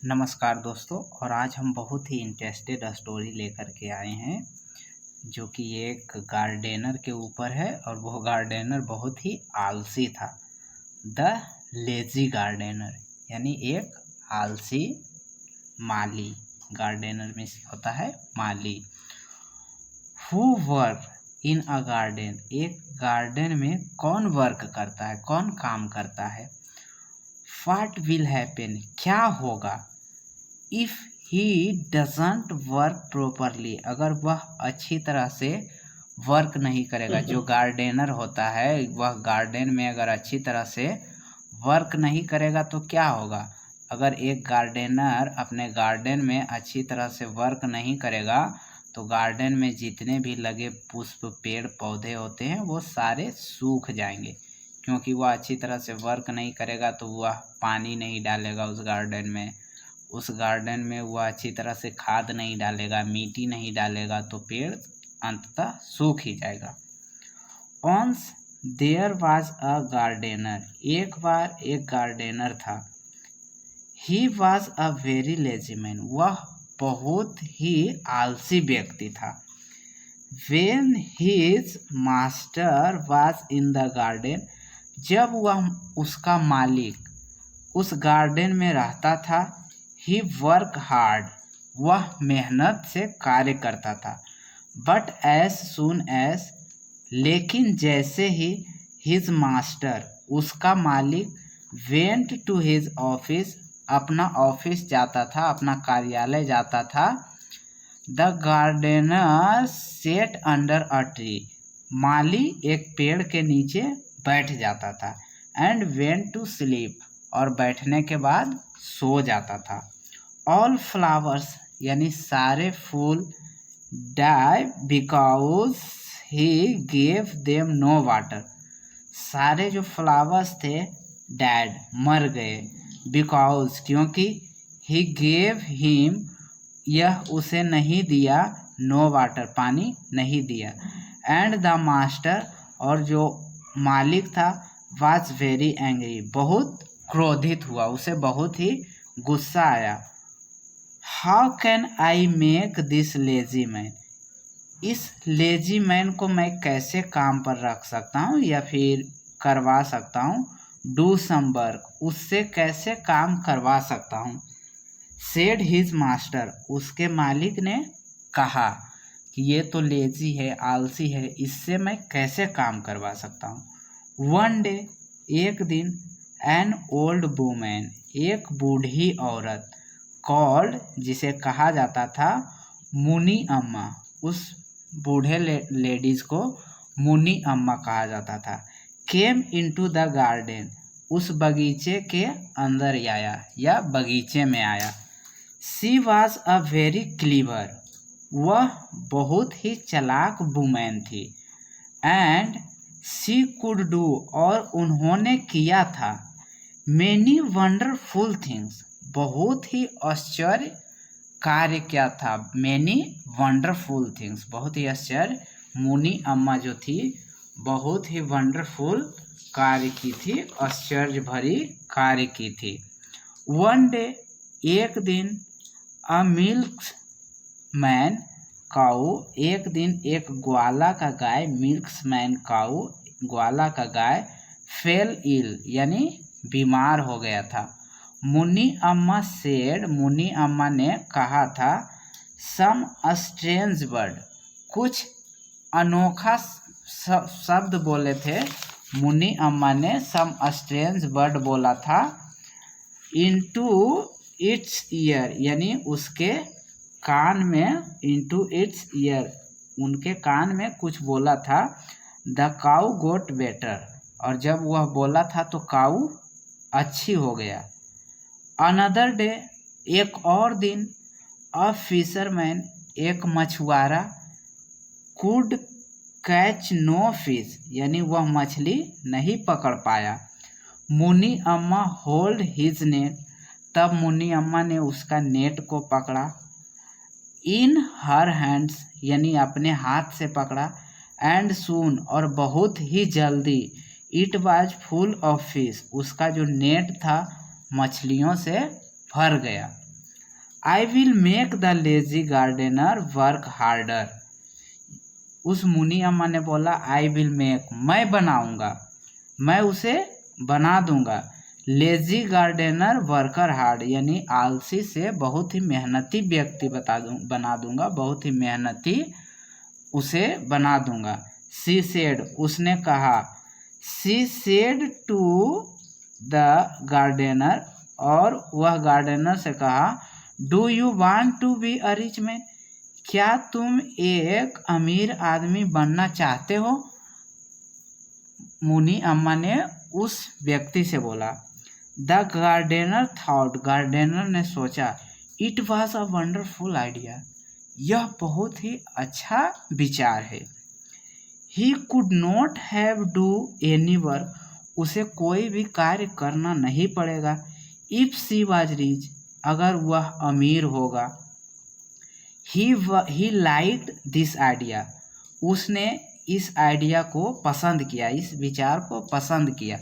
नमस्कार दोस्तों। और आज हम बहुत ही इंटरेस्टेड स्टोरी लेकर के आए हैं जो कि एक गार्डनर के ऊपर है और वो गार्डनर बहुत ही आलसी था। द लेजी गार्डनर यानी एक आलसी माली। गार्डनर में होता है माली। Who work in a garden, एक गार्डन में कौन वर्क करता है, कौन काम करता है। व्हाट विल हैपन, क्या होगा। If he doesn't work properly, अगर वह अच्छी तरह से वर्क नहीं करेगा। जो गार्डनर होता है वह गार्डन में अगर अच्छी तरह से वर्क नहीं करेगा तो क्या होगा। अगर एक गार्डनर अपने गार्डन में अच्छी तरह से वर्क नहीं करेगा तो गार्डन में जितने भी लगे पुष्प पेड़ पौधे होते हैं वो सारे सूख जाएंगे, क्योंकि वह अच्छी तरह से वर्क नहीं करेगा तो वह पानी नहीं डालेगा उस गार्डन में वह अच्छी तरह से खाद नहीं डालेगा, मिट्टी नहीं डालेगा तो पेड़ अंततः सूख ही जाएगा। Once there was a gardener, एक बार एक गार्डनर था। He was a very lazy man, वह बहुत ही आलसी व्यक्ति था। When his master was in the garden, जब वह उसका मालिक उस गार्डन में रहता था। He work hard, वह मेहनत से कार्य करता था। But as soon as, लेकिन जैसे ही his master, उसका मालिक went to his office, अपना ऑफिस जाता था, अपना कार्यालय जाता था। The gardener sat under a tree, माली एक पेड़ के नीचे बैठ जाता था। And went to sleep, और बैठने के बाद सो जाता था। All flowers, यानी सारे फूल die because he gave them no water, सारे जो फ्लावर्स थे died, मर गए। because, क्योंकि he gave him, यह उसे नहीं दिया, no water, पानी नहीं दिया। and the master, और जो मालिक था was very angry, बहुत क्रोधित हुआ, उसे बहुत ही गुस्सा आया। How can I make this lazy man, इस लेजी मैन को मैं कैसे काम पर रख सकता हूँ या फिर करवा सकता हूँ। Do some work, उससे कैसे काम करवा सकता हूँ। Said his master, उसके मालिक ने कहा कि ये तो लेजी है, आलसी है, इससे मैं कैसे काम करवा सकता हूँ। One day, एक दिन, an old woman, एक बूढ़ी औरत, कॉल्ड, जिसे कहा जाता था मुनी अम्मा, उस बूढ़े लेडीज को मुनी अम्मा कहा जाता था। केम इनटू द गार्डन, उस बगीचे के अंदर आया या बगीचे में आया। She was a very clever, वह बहुत ही चालाक वुमेन थी। एंड शी कुड डू, और उन्होंने किया था, मेनी वंडरफुल थिंग्स, बहुत ही आश्चर्य कार्य क्या था। मैनी वंडरफुल थिंग्स, बहुत ही आश्चर्य। मुनी अम्मा जो थी बहुत ही वंडरफुल कार्य की थी, आश्चर्य भरी कार्य की थी। वन डे, एक दिन, अ मिल्क मैन काऊ, एक दिन एक ग्वाला का गाय, मिल्क मैन काऊ, ग्वाला का गाय, फेल इल, यानी बीमार हो गया था। मुनी अम्मा सेड, मुनी अम्मा ने कहा था, सम स्ट्रेंज वर्ड, कुछ अनोखा शब्द बोले थे। मुनी अम्मा ने सम स्ट्रेंज वर्ड बोला था। इनटू इट्स ईयर, यानी उसके कान में, इनटू इट्स ईयर, उनके कान में कुछ बोला था। द काऊ गोट बेटर, और जब वह बोला था तो काऊ अच्छी हो गया। अनदर डे, एक और दिन, अ फिशरमैन, एक मछुआरा, कुड कैच नो फिश, यानी वह मछली नहीं पकड़ पाया। मुनी अम्मा होल्ड हिज नेट, तब मुनी अम्मा ने उसका नेट को पकड़ा। इन हर हैंड्स, यानी अपने हाथ से पकड़ा। एंड सून, और बहुत ही जल्दी, it was full of fish, उसका जो नेट था मछलियों से भर गया। I will make the lazy gardener work harder. उस मुनी अम्मा ने बोला आई विल मेक, मैं बनाऊंगा, मैं उसे बना दूंगा, लेजी गार्डनर वर्कर हार्ड, यानी आलसी से बहुत ही मेहनती व्यक्ति बना दूंगा, बहुत ही मेहनती उसे बना दूंगा। शी सेड, उसने कहा, she said to the gardener, और वह गार्डनर से कहा, do you want to be a rich man, क्या तुम एक अमीर आदमी बनना चाहते हो? मुनी अम्मा ने उस व्यक्ति से बोला। द गार्डनर थॉट, गार्डनर ने सोचा, it was a wonderful idea, यह बहुत ही अच्छा विचार है। ही could not have do any work, उसे कोई भी कार्य करना नहीं पड़ेगा। इफ शी वाज रिच, अगर वह अमीर होगा। ही लाइक्ड दिस आइडिया, उसने इस आइडिया को पसंद किया, इस विचार को पसंद किया।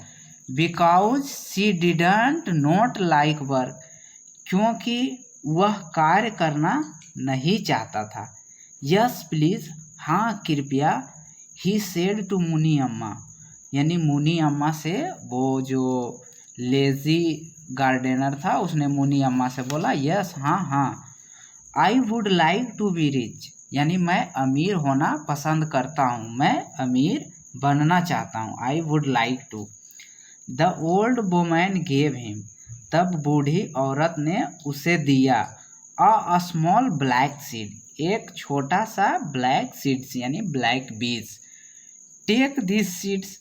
Because she didn't not like work, क्योंकि वह कार्य करना नहीं चाहता था। यस प्लीज, हाँ कृपया। ही सेड टू मुनी अम्मा, यानी मुनी अम्मा से, वो जो लेजी गार्डनर था उसने मुनी अम्मा से बोला, यस हाँ हाँ। I would like to be rich, यानी मैं अमीर होना पसंद करता हूँ, मैं अमीर बनना चाहता हूँ। I would like to. The old woman gave him, तब बूढ़ी औरत ने उसे दिया। अ स्मॉल ब्लैक सीड, एक छोटा सा ब्लैक सीड्स यानी ब्लैक बीज। टेक दिस सीड्स,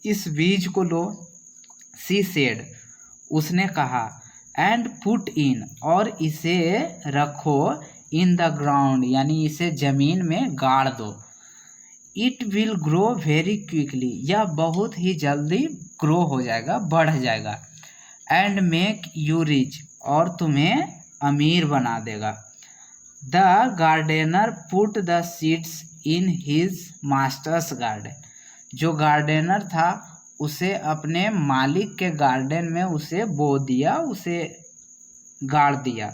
इस बीज को लो। सी सेड, उसने कहा। एंड पुट इन, और इसे रखो। इन द ग्राउंड, यानी इसे जमीन में गाड़ दो। It will grow very quickly, यह बहुत ही जल्दी ग्रो हो जाएगा, बढ़ जाएगा। एंड मेक यू रिच, और तुम्हें अमीर बना देगा। The gardener put the seeds in his master's garden, जो गार्डनर था उसे अपने मालिक के गार्डन में उसे बो दिया, उसे गाड़ दिया।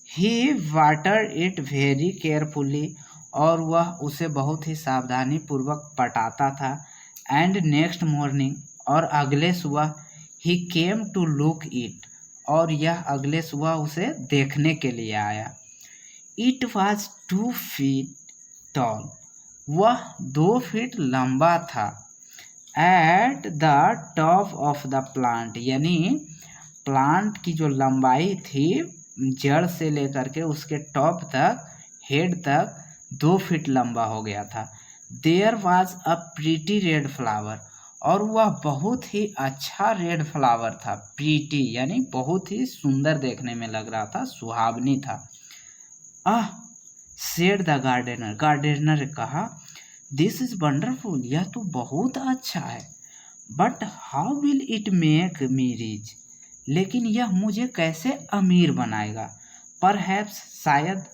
ही वाटर इट वेरी केयरफुली, और वह उसे बहुत ही सावधानी पूर्वक पटाता था। एंड नेक्स्ट मॉर्निंग, और अगले सुबह, ही केम टू लुक इट, और यह अगले सुबह उसे देखने के लिए आया। इट वॉज 2 फीट टॉल, वह 2 फीट लंबा था। At the top of the plant, यानी प्लांट की जो लंबाई थी जड़ से लेकर के उसके टॉप तक, हेड तक 2 फीट लंबा हो गया था। There was a pretty red flower, और वह बहुत ही अच्छा रेड फ्लावर था। प्रीटी यानी बहुत ही सुंदर देखने में लग रहा था, सुहावनी था। आह, सेड द गार्डनर, गार्डनर ने कहा, दिस इज वंडरफुल, यह तो बहुत अच्छा है। But how will it make me rich, लेकिन यह मुझे कैसे अमीर बनाएगा। परहैप्स, शायद,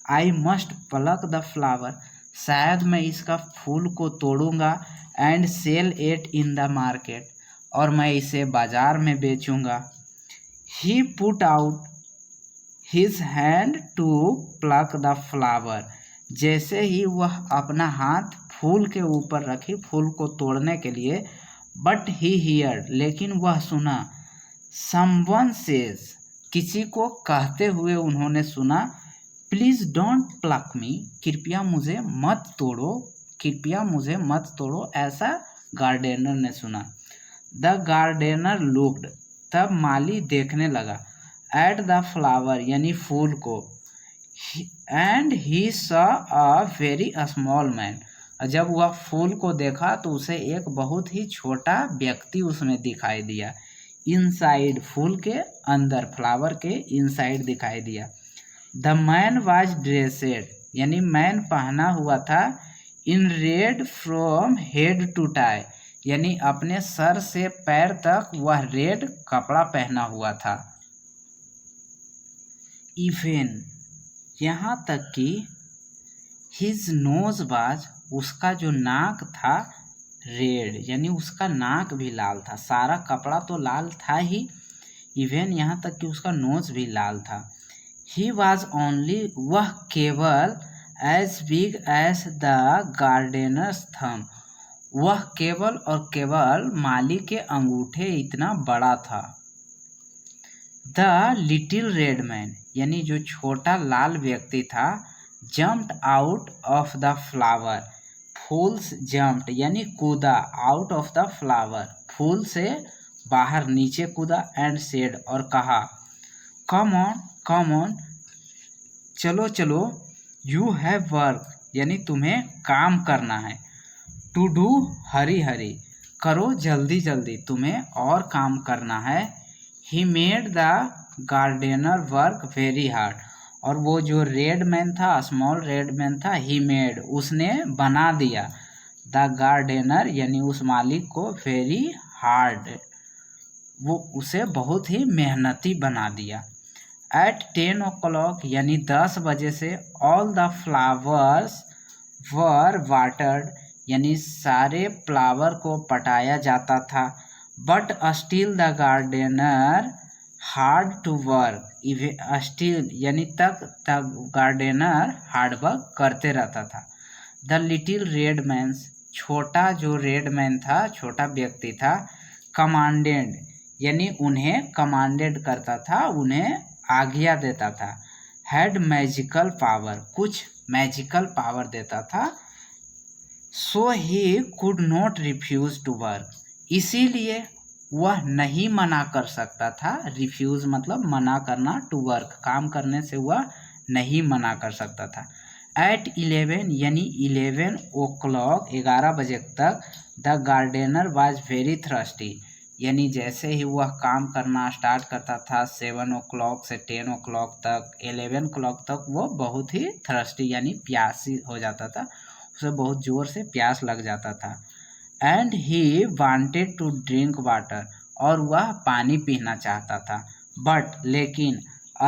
I must pluck the flower, शायद मैं इसका फूल को तोड़ूंगा। And sell it in the market, और मैं इसे बाजार में बेचूंगा। He put out his hand to pluck the flower, जैसे ही वह अपना हाथ फूल के ऊपर रखी फूल को तोड़ने के लिए। बट ही हियर्ड, लेकिन वह सुना। समवन सेज, किसी को कहते हुए उन्होंने सुना, प्लीज डोंट प्लक मी, कृपया मुझे मत तोड़ो, कृपया मुझे मत तोड़ो, ऐसा गार्डनर ने सुना। द गार्डनर लुक्ड, तब माली देखने लगा। एट द फ्लावर, यानी फूल को। And he saw a very small man, जब वह फूल को देखा तो उसे एक बहुत ही छोटा व्यक्ति उसमें दिखाई दिया। इनसाइड, फूल के अंदर, फ्लावर के इनसाइड दिखाई दिया। द मैन वाज ड्रेसेड, यानी मैन पहना हुआ था। In red from head to toe, यानी अपने सर से पैर तक वह रेड कपड़ा पहना हुआ था। इवन, यहाँ तक कि हिज नोज वाज, उसका जो नाक था, रेड, यानी उसका नाक भी लाल था। सारा कपड़ा तो लाल था ही, इवन यहाँ तक कि उसका नोज भी लाल था। ही वॉज ओनली, वह केवल as big as the gardener's thumb, वह केवल और केवल माली के अंगूठे इतना बड़ा था। द लिटिल रेड मैन, यानी जो छोटा लाल व्यक्ति था, jumped out of the flower, fools jumped यानी कूदा, आउट ऑफ द फ्लावर, फूल से बाहर नीचे कूदा, एंड सेड और कहा, कम ऑन कम ऑन, चलो चलो, यू हैव वर्क, यानी तुम्हें काम करना है, टू डू हरी हरी, करो जल्दी जल्दी, तुम्हें और काम करना है। He made the gardener work very hard, और वो जो रेड मैन था, स्मॉल रेड मैन था, ही मेड उसने बना दिया, द गार्डनर यानी उस मालिक को, वेरी हार्ड वो उसे बहुत ही मेहनती बना दिया। एट 10 o'clock यानी 10 बजे से, all the flowers were watered, यानी सारे फ्लावर को पटाया जाता था, but still the gardener had to work, still यानी तक गार्डनर हार्ड वर्क करते रहता था। द लिटिल रेड मैन, छोटा जो रेड मैन था, छोटा व्यक्ति था, कमांडेड यानी उन्हें कमांडेड करता था, उन्हें आज्ञा देता था, हैड मैजिकल पावर, कुछ मैजिकल पावर देता था, so he could not refuse to work, इसीलिए वह नहीं मना कर सकता था, रिफ्यूज मतलब मना करना, टू वर्क काम करने से वह नहीं मना कर सकता था। एट 11 यानी 11 o'clock 11 बजे तक, the gardener was very thirsty, यानी जैसे ही वह काम करना स्टार्ट करता था 7 o'clock से 10 o'clock तक, 11 o'clock तक वो बहुत ही थ्रस्टी यानी प्यासी हो जाता था, उसे बहुत ज़ोर से प्यास लग जाता था। And he wanted to drink water, और वह पानी पीना चाहता था, बट लेकिन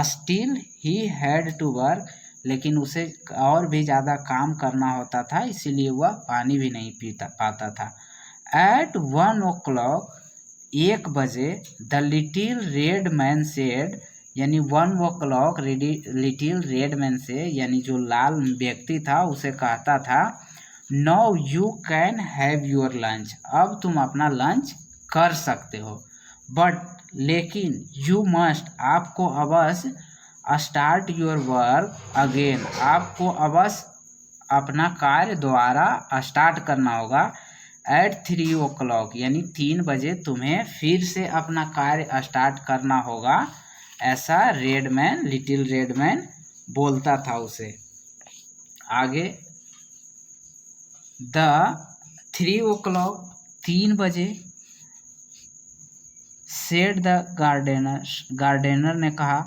still he had to work, लेकिन उसे और भी ज़्यादा काम करना होता था, इसीलिए वह पानी भी नहीं पीता पाता था। एट 1 o'clock 1 बजे, the little red man said, यानी 1 o'clock लिटिल रेड मैन से, यानी जो लाल व्यक्ति था उसे कहता था, now you can have your lunch, अब तुम अपना लंच कर सकते हो, बट लेकिन यू मस्ट, आपको अवश्य, स्टार्ट योर वर्क अगेन, आपको अवश्य अपना कार्य दोबारा स्टार्ट करना होगा। एट 3 o'clock यानी 3 बजे तुम्हें फिर से अपना कार्य स्टार्ट करना होगा, ऐसा red man, little red man बोलता था उसे। आगे, द 3 o'clock 3 बजे, सेड द गार्डनर ने कहा,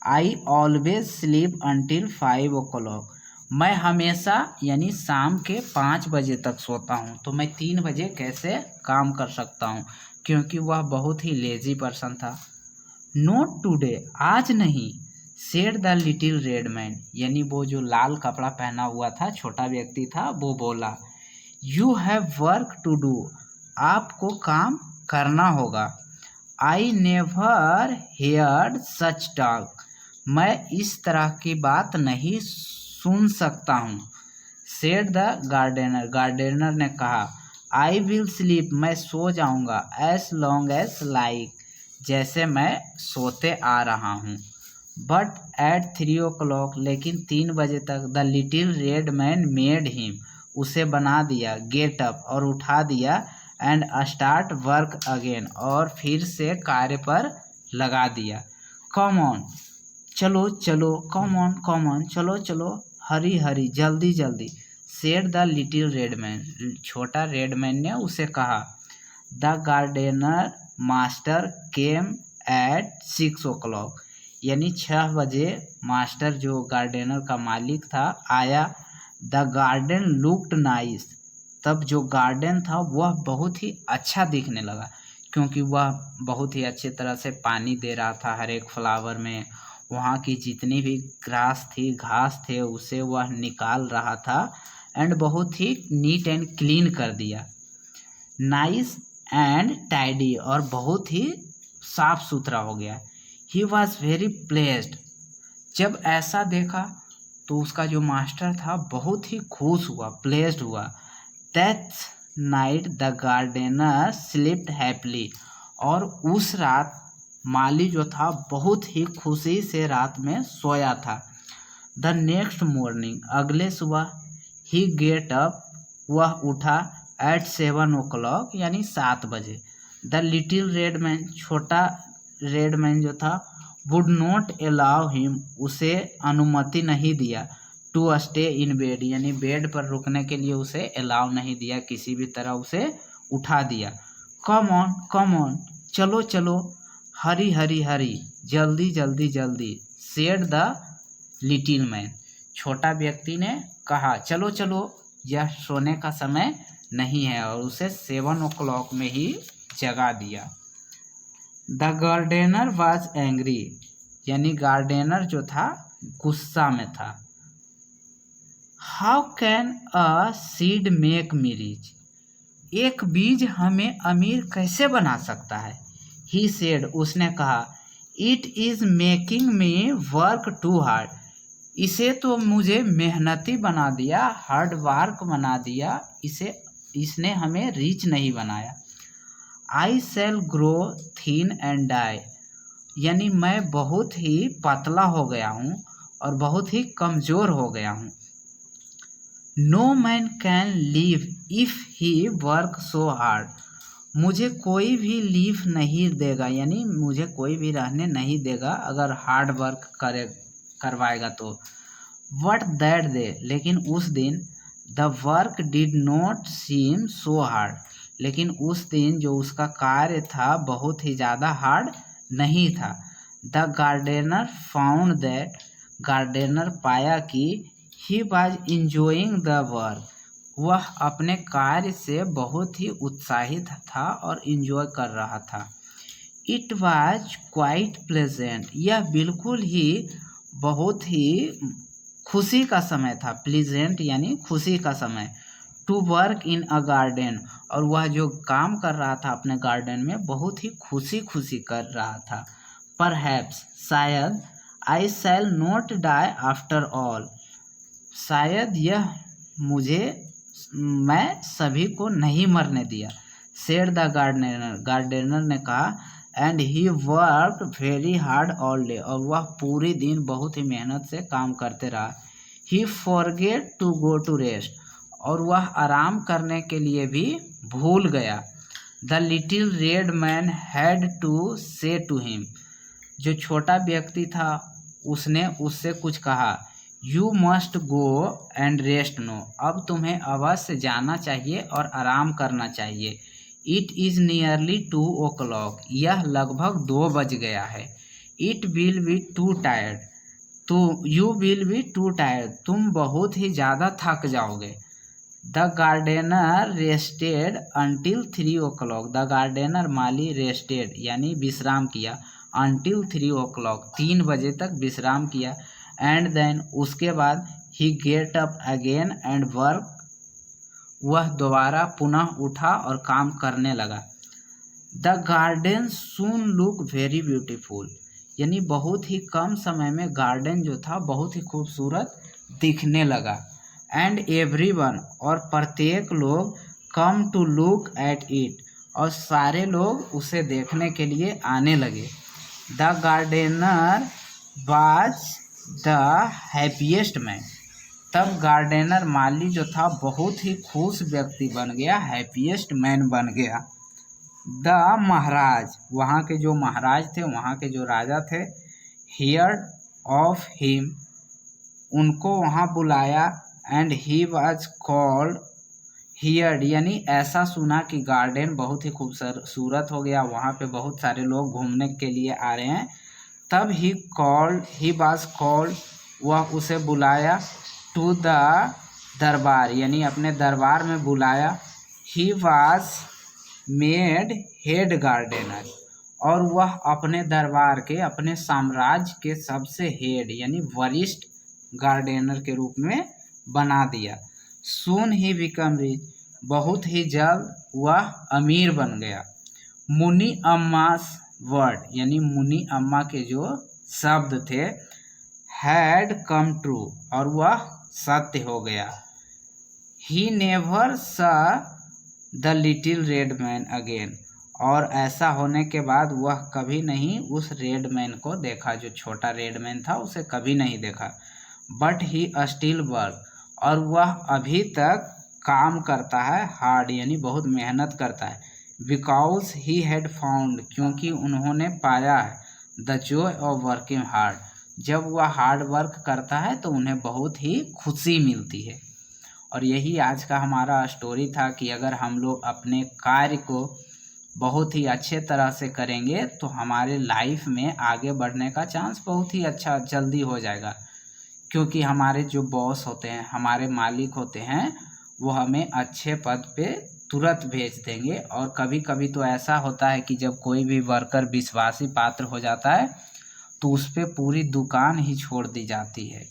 I always sleep until 5 o'clock, मैं हमेशा यानी शाम के 5 बजे तक सोता हूँ, तो मैं 3 बजे कैसे काम कर सकता हूँ, क्योंकि वह बहुत ही लेजी पर्सन था। नोट टुडे, आज नहीं, said the little red man, यानी वो जो लाल कपड़ा पहना हुआ था छोटा व्यक्ति था, वो बोला, you have work to do, आपको काम करना होगा। I never heard such talk, मैं इस तरह की बात नहीं सुन सकता हूँ। सेड द गार्डनर ने कहा, आई विल स्लीप, मैं सो जाऊँगा, एज लॉन्ग एज लाइक, जैसे मैं सोते आ रहा हूँ। बट एट 3 o'clock, लेकिन 3 बजे तक, the little red man made him, उसे बना दिया, गेट अप और उठा दिया, एंड स्टार्ट वर्क अगेन, और फिर से कार्य पर लगा दिया। कम ऑन, चलो चलो, कम ऑन, चलो चलो, हरी हरी, जल्दी जल्दी, said the little red man, छोटा रेड मैन ने उसे कहा। The gardener master came at 6 o'clock, यानी 6 बजे मास्टर जो गार्डनर का मालिक था आया। द गार्डन लुक्ड नाइस, तब जो गार्डन था वह बहुत ही अच्छा दिखने लगा, क्योंकि वह बहुत ही अच्छे तरह से पानी दे रहा था हर एक फ्लावर में, वहाँ की जितनी भी ग्रास थी, घास थे, उसे वह निकाल रहा था, एंड बहुत ही नीट एंड क्लीन कर दिया। नाइस एंड टाइडी, और बहुत ही साफ सुथरा हो गया। ही वॉज वेरी प्लेस्ड, जब ऐसा देखा तो उसका जो मास्टर था बहुत ही खुश हुआ, प्लेस्ड हुआ। That night the gardener slept happily, और उस रात माली जो था बहुत ही खुशी से रात में सोया था। द नेक्स्ट मॉर्निंग, अगले सुबह, ही गेट अप, वह उठा, एट 7 o'clock यानी 7 बजे। द लिटिल रेड मैन, छोटा रेड मैन जो था, वुड नॉट अलाउ हिम, उसे अनुमति नहीं दिया, टू स्टे इन बेड, यानी बेड पर रुकने के लिए उसे अलाउ नहीं दिया, किसी भी तरह उसे उठा दिया। कम ऑन, चलो चलो, हरी हरी हरी, जल्दी जल्दी जल्दी, सेड द लिटिल मैन, छोटा व्यक्ति ने कहा, चलो चलो, यह सोने का समय नहीं है, और उसे 7 o'clock में ही जगा दिया। द गार्डनर वॉज एंग्री, यानी गार्डनर जो था गुस्सा में था। How can a seed make me rich, एक बीज हमें अमीर कैसे बना सकता है। ही सेड, उसने कहा, it is making me work too hard, इसे तो मुझे मेहनती बना दिया, हार्ड वर्क बना दिया, इसने हमें रिच नहीं बनाया। आई शैल ग्रो थिन एंड डाई, यानी मैं बहुत ही पतला हो गया हूँ और बहुत ही कमज़ोर हो गया हूँ। No man can live if he work so hard, मुझे कोई भी लीव नहीं देगा, यानी मुझे कोई भी रहने नहीं देगा अगर हार्ड वर्क करवाएगा तो। बट दैट डे, लेकिन उस दिन, the work did not seem so hard, लेकिन उस दिन जो उसका कार्य था बहुत ही ज़्यादा हार्ड नहीं था। The gardener found that, gardener पाया कि he was enjoying the work, वह अपने कार्य से बहुत ही उत्साहित था और इंजॉय कर रहा था। इट वॉज क्वाइट प्लेजेंट, यह बिल्कुल ही बहुत ही खुशी का समय था, प्लीजेंट यानी खुशी का समय। To work in a garden, और वह जो काम कर रहा था अपने गार्डन में बहुत ही खुशी खुशी कर रहा था। परहैप्स, शायद, I shall not die after all, शायद यह मैं सभी को नहीं मरने दिया। सेड द गार्डनर, गार्डनर ने कहा, and he work very hard all day, और वह पूरे दिन बहुत ही मेहनत से काम करते रहा। He forget to go to rest, और वह आराम करने के लिए भी भूल गया। The little red man had to say to him, जो छोटा व्यक्ति था उसने उससे कुछ कहा। You must go and rest now, अब तुम्हें अवश्य जाना चाहिए और आराम करना चाहिए। इट इज़ नियरली 2 o'clock, यह लगभग 2 बज गया है। It will be too tired, you will be too tired, तुम बहुत ही ज़्यादा थक जाओगे। The gardener rested until 3 o'clock, the gardener माली रेस्टेड यानी विश्राम किया, अंटिल 3 o'clock 3 बजे तक विश्राम किया। एंड देन, उसके बाद, he get up again and work, वह दोबारा पुनः उठा और काम करने लगा। The garden soon look very beautiful, यानी बहुत ही कम समय में गार्डन जो था बहुत ही खूबसूरत दिखने लगा। एंड एवरीवन, और प्रत्येक लोग, come to look at it, और सारे लोग उसे देखने के लिए आने लगे। The gardener was the happiest man, तब गार्डनर माली जो था बहुत ही खुश व्यक्ति बन गया, हैप्पीएस्ट मैन बन गया। द महाराज, वहाँ के जो महाराज थे, वहाँ के जो राजा थे, हियर्ड ऑफ हिम, उनको वहाँ बुलाया। And he was called, heard यानी ऐसा सुना कि गार्डन बहुत ही खूबसूरत हो गया, वहाँ पे बहुत सारे लोग घूमने के लिए आ रहे हैं। तब ही वाज कॉल्ड, वह उसे बुलाया, टू द दरबार यानी अपने दरबार में बुलाया। He was made head gardener, और वह अपने दरबार के, अपने साम्राज्य के सबसे हेड यानी वरिष्ठ गार्डनर के रूप में बना दिया। सून ही बिकम रिच, बहुत ही जल्द वह अमीर बन गया। मुनि अम्मास वर्ड, यानी मुनि अम्मा के जो शब्द थे, हैड कम ट्रू, और वह सत्य हो गया। ही नेवर सा the little red man again, और ऐसा होने के बाद वह कभी नहीं उस रेड मैन को देखा, जो छोटा रेड मैन था उसे कभी नहीं देखा। बट ही स्टिल वर्क, और वह अभी तक काम करता है हार्ड, यानी बहुत मेहनत करता है। बिकॉज ही हैड फाउंड, क्योंकि उन्होंने पाया है, the Joy of working hard, जब वह हार्ड वर्क करता है तो उन्हें बहुत ही खुशी मिलती है। और यही आज का हमारा स्टोरी था कि अगर हम लोग अपने कार्य को बहुत ही अच्छे तरह से करेंगे तो हमारे लाइफ में आगे बढ़ने का चांस बहुत ही अच्छा जल्दी हो जाएगा, क्योंकि हमारे जो बॉस होते हैं, हमारे मालिक होते हैं, वो हमें अच्छे पद पे तुरंत भेज देंगे। और कभी कभी तो ऐसा होता है कि जब कोई भी वर्कर विश्वासी पात्र हो जाता है तो उस पर पूरी दुकान ही छोड़ दी जाती है।